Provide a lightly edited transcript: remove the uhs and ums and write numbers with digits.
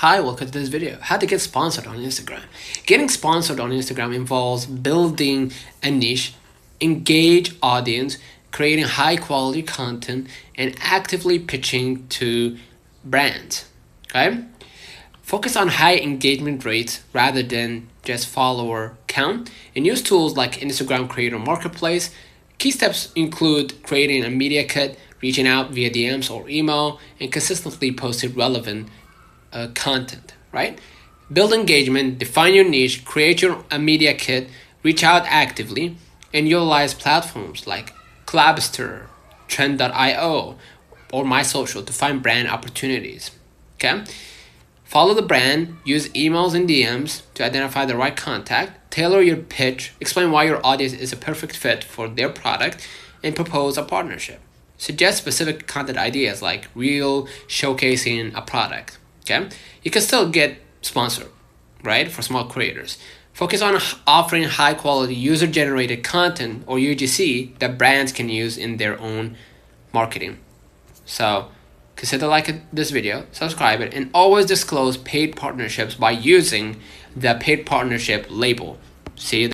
Hi, welcome to this video. How to get sponsored on Instagram. Getting sponsored on Instagram involves building a niche, engage audience, creating high quality content, and actively pitching to brands. Okay? Focus on high engagement rates rather than just follower count, and use tools like Instagram Creator Marketplace. Key steps include creating a media kit, reaching out via DMs or email, and consistently posting relevant content, right? Build engagement, define your niche, create your a media kit, reach out actively, and utilize platforms like Collabster, Trend.io, or MySocial to find brand opportunities. Okay? Follow the brand, use emails and DMs to identify the right contact, tailor your pitch, explain why your audience is a perfect fit for their product, and propose a partnership. Suggest specific content ideas like reel showcasing a product. Okay, you can still get sponsored, right, for small creators. Focus on offering high quality user generated content or UGC that brands can use in their own marketing. So consider liking this video, subscribe it, and always disclose paid partnerships by using the paid partnership label. See you.